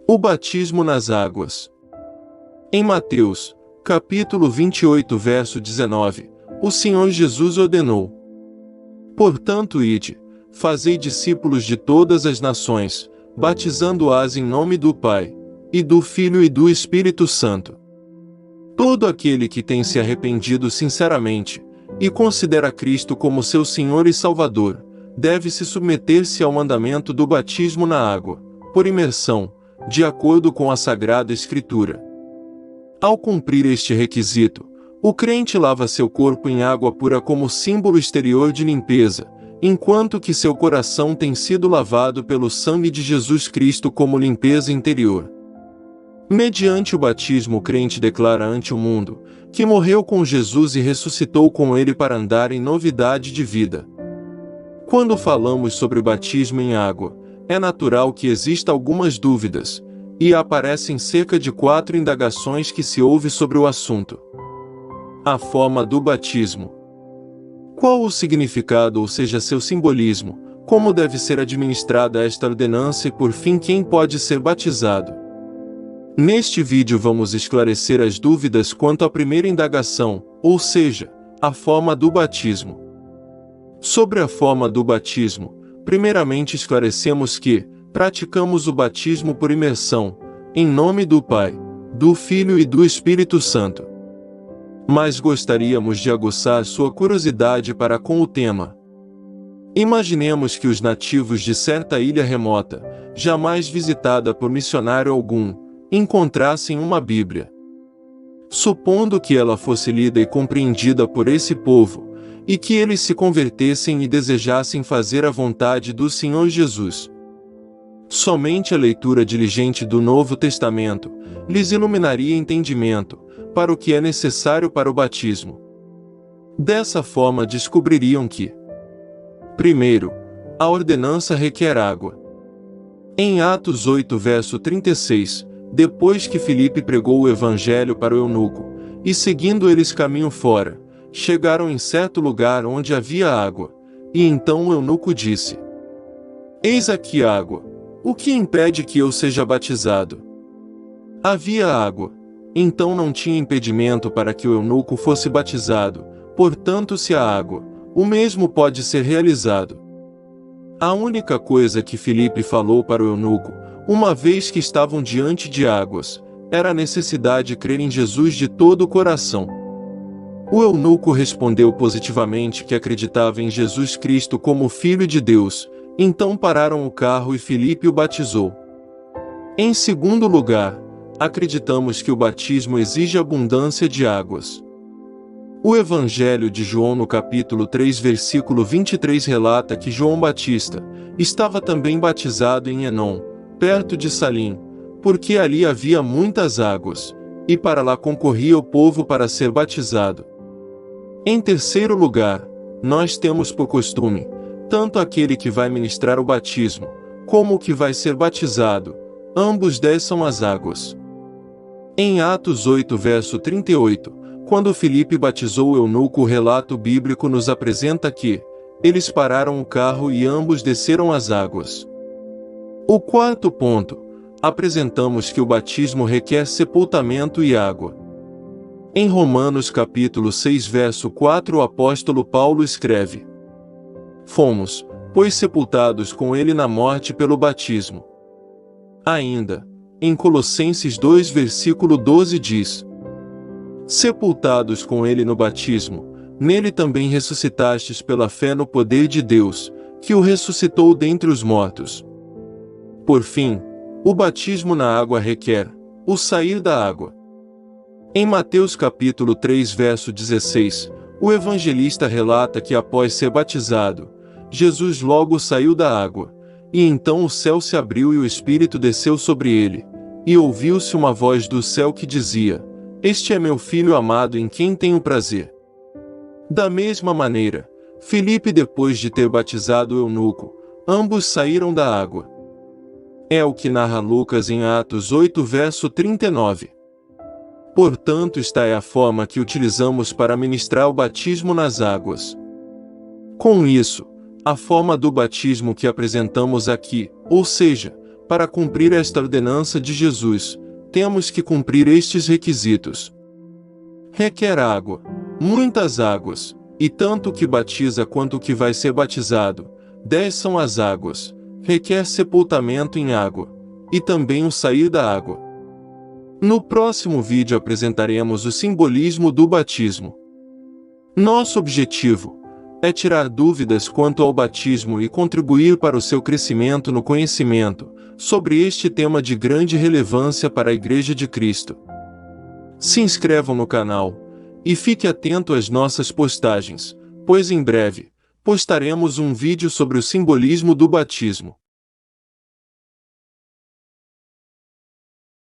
O batismo nas águas. Em Mateus, capítulo 28, verso 19, o Senhor Jesus ordenou: Portanto, ide, fazei discípulos de todas as nações, batizando-as em nome do Pai, e do Filho e do Espírito Santo. Todo aquele que tem se arrependido sinceramente, e considera Cristo como seu Senhor e Salvador, deve se submeter-se ao mandamento do batismo na água, por imersão, de acordo com a Sagrada Escritura. Ao cumprir este requisito, o crente lava seu corpo em água pura como símbolo exterior de limpeza, enquanto que seu coração tem sido lavado pelo sangue de Jesus Cristo como limpeza interior. Mediante o batismo, o crente declara ante o mundo que morreu com Jesus e ressuscitou com ele para andar em novidade de vida. Quando falamos sobre o batismo em água, é natural que exista algumas dúvidas, e aparecem cerca de 4 indagações que se ouve sobre o assunto. A forma do batismo. Qual o significado, ou seja, seu simbolismo? Como deve ser administrada esta ordenança e, por fim, quem pode ser batizado? Neste vídeo vamos esclarecer as dúvidas quanto à primeira indagação, ou seja, a forma do batismo. Sobre a forma do batismo, primeiramente esclarecemos que praticamos o batismo por imersão, em nome do Pai, do Filho e do Espírito Santo. Mas gostaríamos de aguçar sua curiosidade para com o tema. Imaginemos que os nativos de certa ilha remota, jamais visitada por missionário algum, encontrassem uma Bíblia. Supondo que ela fosse lida e compreendida por esse povo, e que eles se convertessem e desejassem fazer a vontade do Senhor Jesus. Somente a leitura diligente do Novo Testamento lhes iluminaria entendimento para o que é necessário para o batismo. Dessa forma descobririam que, primeiro, a ordenança requer água. Em Atos 8, verso 36, depois que Filipe pregou o evangelho para o eunuco, e seguindo eles caminho fora, chegaram em certo lugar onde havia água, e então o eunuco disse: Eis aqui água, o que impede que eu seja batizado? Havia água, então não tinha impedimento para que o eunuco fosse batizado, portanto, se há água, o mesmo pode ser realizado. A única coisa que Filipe falou para o eunuco, uma vez que estavam diante de águas, era a necessidade de crer em Jesus de todo o coração. O eunuco respondeu positivamente que acreditava em Jesus Cristo como Filho de Deus, então pararam o carro e Filipe o batizou. Em segundo lugar, acreditamos que o batismo exige abundância de águas. O Evangelho de João no capítulo 3, versículo 23 relata que João Batista estava também batizado em Enom, perto de Salim, porque ali havia muitas águas, e para lá concorria o povo para ser batizado. Em terceiro lugar, nós temos por costume, tanto aquele que vai ministrar o batismo, como o que vai ser batizado, ambos desçam as águas. Em Atos 8, verso 38, quando Filipe batizou o eunuco, o relato bíblico nos apresenta que eles pararam o carro e ambos desceram as águas. O quarto ponto, apresentamos que o batismo requer sepultamento e água. Em Romanos capítulo 6, verso 4, o apóstolo Paulo escreve: Fomos, pois, sepultados com ele na morte pelo batismo. Ainda, em Colossenses 2, versículo 12 diz: Sepultados com ele no batismo, nele também ressuscitastes pela fé no poder de Deus, que o ressuscitou dentre os mortos. Por fim, o batismo na água requer o sair da água. Em Mateus capítulo 3, verso 16, o evangelista relata que após ser batizado, Jesus logo saiu da água, e então o céu se abriu e o Espírito desceu sobre ele, e ouviu-se uma voz do céu que dizia: Este é meu Filho amado em quem tenho prazer. Da mesma maneira, Filipe, depois de ter batizado o eunuco, ambos saíram da água. É o que narra Lucas em Atos 8, verso 39. Portanto, esta é a forma que utilizamos para ministrar o batismo nas águas. Com isso, a forma do batismo que apresentamos aqui, ou seja, Para cumprir esta ordenança de Jesus, temos que cumprir estes requisitos. Requer água, muitas águas, e tanto o que batiza quanto o que vai ser batizado. 10 são as águas. Requer sepultamento em água, e também o sair da água. No próximo vídeo apresentaremos o simbolismo do batismo. Nosso objetivo é tirar dúvidas quanto ao batismo e contribuir para o seu crescimento no conhecimento sobre este tema de grande relevância para a Igreja de Cristo. Se inscrevam no canal e fique atento às nossas postagens, pois em breve postaremos um vídeo sobre o simbolismo do batismo.